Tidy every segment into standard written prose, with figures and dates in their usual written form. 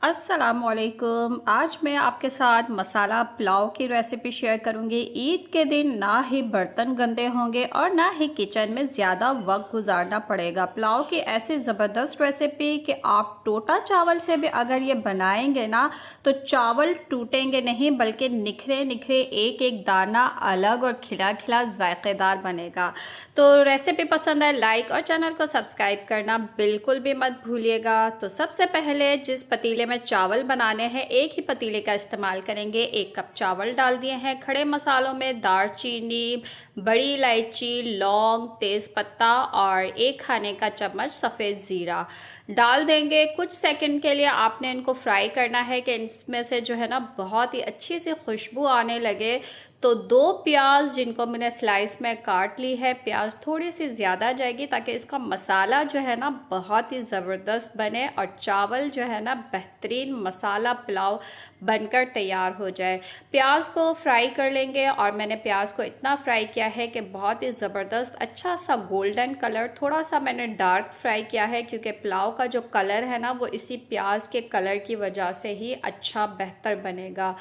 अस्सलामुअलैकुम। आज मैं आपके साथ मसाला पुलाव की रेसिपी शेयर करूंगी। ईद के दिन ना ही बर्तन गंदे होंगे और ना ही किचन में ज़्यादा वक्त गुजारना पड़ेगा। पुलाव की ऐसी ज़बरदस्त रेसिपी कि आप टोटा चावल से भी अगर ये बनाएंगे ना तो चावल टूटेंगे नहीं, बल्कि निखरे निखरे एक एक दाना अलग और खिला खिला जायकेदार बनेगा। तो रेसिपी पसंद है लाइक और चैनल को सब्सक्राइब करना बिल्कुल भी मत भूलिएगा। तो सबसे पहले जिस पतीले में चावल बनाने हैं एक ही पतीले का इस्तेमाल करेंगे। 1 कप चावल डाल दिए हैं। खड़े मसालों में दालचीनी, बड़ी इलायची, लौंग, तेज़पत्ता और 1 खाने का चम्मच सफ़ेद ज़ीरा डाल देंगे। कुछ सेकंड के लिए आपने इनको फ्राई करना है कि इसमें से जो है ना बहुत ही अच्छी सी खुशबू आने लगे। तो 2 प्याज जिनको मैंने स्लाइस में काट ली है, प्याज थोड़ी सी ज़्यादा जाएगी ताकि इसका मसाला जो है ना बहुत ही ज़बरदस्त बने और चावल जो है ना बेहतरीन मसाला पुलाव बनकर तैयार हो जाए। प्याज को फ्राई कर लेंगे और मैंने प्याज को इतना फ्राई किया है कि बहुत ही ज़बरदस्त अच्छा सा गोल्डन कलर, थोड़ा सा मैंने डार्क फ्राई किया है क्योंकि पुलाव का जो कलर है ना वो इसी प्याज के कलर की वजह से ही अच्छा बेहतर बनेगा।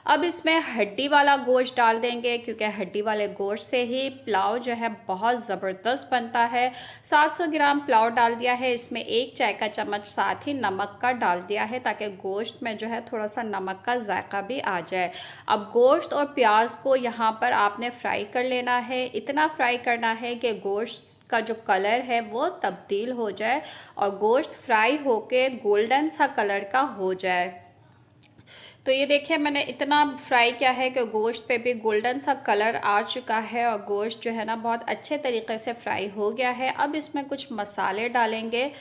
अब इसमें हड्डी वाला गोश्त डाल देंगे क्योंकि हड्डी वाले गोश्त से ही पुलाव जो है बहुत ज़बरदस्त बनता है। 700 ग्राम पुलाव डाल दिया है। इसमें 1 चाय का चम्मच साथ ही नमक का डाल दिया है ताकि गोश्त में जो है थोड़ा सा नमक का जायका भी आ जाए। अब गोश्त और प्याज को यहाँ पर आपने फ्राई कर लेना है। इतना फ्राई करना है कि गोश्त का जो कलर है वो तब्दील हो जाए और गोश्त फ्राई होके गोल्डन सा कलर का हो जाए। तो ये देखिए मैंने इतना फ्राई किया है कि गोश्त पे भी गोल्डन सा कलर आ चुका है और गोश्त जो है ना बहुत अच्छे तरीके से फ्राई हो गया है। अब इसमें कुछ मसाले डालेंगे।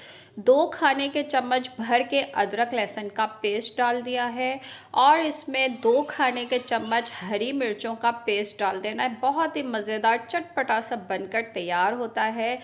2 खाने के चम्मच भर के अदरक लहसुन का पेस्ट डाल दिया है और इसमें 2 खाने के चम्मच हरी मिर्चों का पेस्ट डाल देना है। बहुत ही मज़ेदार चटपटा सा बनकर तैयार होता है।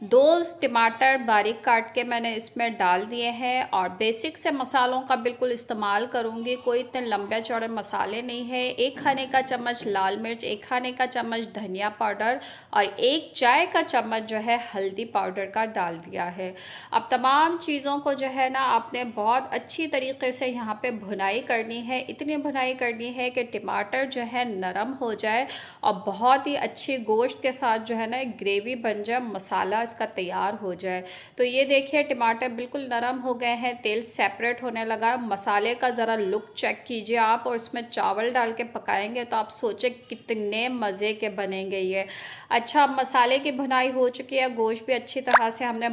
2 टमाटर बारीक काट के मैंने इसमें डाल दिए हैं और बेसिक से मसालों का बिल्कुल इस्तेमाल करूँगी, कोई इतने लंबे चौड़े मसाले नहीं है। 1 खाने का चम्मच लाल मिर्च, 1 खाने का चम्मच धनिया पाउडर और 1 चाय का चम्मच जो है हल्दी पाउडर का डाल दिया है। अब तमाम चीज़ों को जो है ना आपने बहुत अच्छी तरीके से यहाँ पे भुनाई करनी है। इतनी भुनाई करनी है कि टमाटर जो है नरम हो जाए और बहुत ही अच्छी गोश्त के साथ जो है ना ग्रेवी बन जाए, मसाला इसका तैयार हो जाए। तो ये देखिए टमाटर बिल्कुल नरम हो गए हैं, तेल सेपरेट होने लगा। मसाले का ज़रा लुक चेक कीजिए आप और इसमें चावल डाल के पकाएंगे तो आप सोचे कितने मज़े के बनेंगे ये। अच्छा, मसाले की भुनाई हो चुकी है, गोश्त भी अच्छी तरह से हमने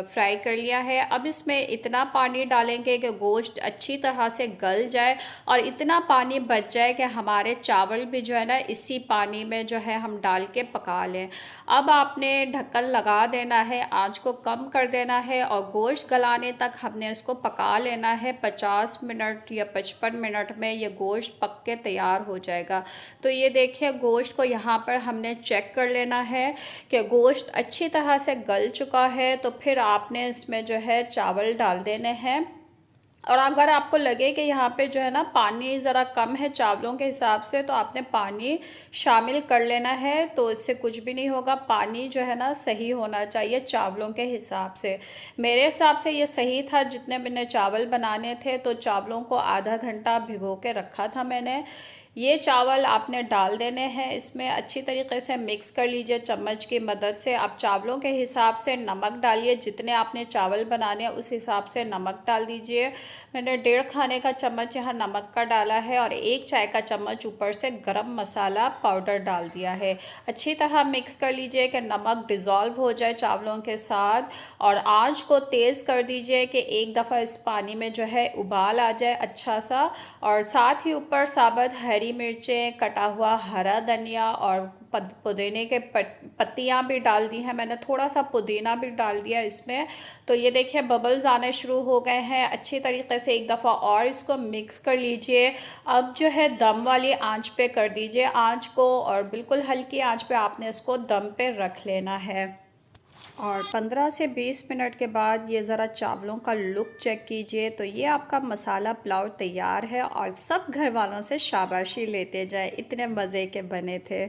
फ्राई कर लिया है। अब इसमें इतना पानी डालेंगे कि गोश्त अच्छी तरह से गल जाए और इतना पानी बच जाए कि हमारे चावल भी जो है ना इसी पानी में जो है हम डाल के पका लें। अब आपने ढक्कन लगा देना है, आंच को कम कर देना है और गोश्त गलाने तक हमने इसको पका लेना है। 50 मिनट या 55 मिनट में ये गोश्त पक के तैयार हो जाएगा। तो ये देखिए गोश्त को यहाँ पर हमने चेक कर लेना है कि गोश्त अच्छी तरह से गल चुका है। तो फिर आपने इसमें जो है चावल डाल देने हैं और अगर आपको लगे कि यहाँ पे जो है ना पानी ज़रा कम है चावलों के हिसाब से तो आपने पानी शामिल कर लेना है। तो इससे कुछ भी नहीं होगा, पानी जो है ना सही होना चाहिए चावलों के हिसाब से। मेरे हिसाब से ये सही था जितने मैंने चावल बनाने थे। तो चावलों को आधा घंटा भिगो के रखा था मैंने। ये चावल आपने डाल देने हैं, इसमें अच्छी तरीके से मिक्स कर लीजिए चम्मच की मदद से। आप चावलों के हिसाब से नमक डालिए, जितने आपने चावल बनाने हैं उस हिसाब से नमक डाल दीजिए। मैंने 1.5 खाने का चम्मच यहाँ नमक का डाला है और 1 चाय का चम्मच ऊपर से गरम मसाला पाउडर डाल दिया है। अच्छी तरह मिक्स कर लीजिए कि नमक डिज़ोल्व हो जाए चावलों के साथ और आंच को तेज़ कर दीजिए कि एक दफ़ा इस पानी में जो है उबाल आ जाए अच्छा सा। और साथ ही ऊपर साबुत हरी मिर्चें, कटा हुआ हरा धनिया और पुदीने के पत्तियां भी डाल दी हैं मैंने, थोड़ा सा पुदीना भी डाल दिया इसमें। तो ये देखिए बबल्स आने शुरू हो गए हैं। अच्छी तरीके से एक दफ़ा और इसको मिक्स कर लीजिए। अब जो है दम वाली आंच पे कर दीजिए आंच को और बिल्कुल हल्की आंच पे आपने इसको दम पे रख लेना है। और 15 से 20 मिनट के बाद ये ज़रा चावलों का लुक चेक कीजिए। तो ये आपका मसाला पुलाव तैयार है और सब घर वालों से शाबाशी लेते जाए, इतने मज़े के बने थे।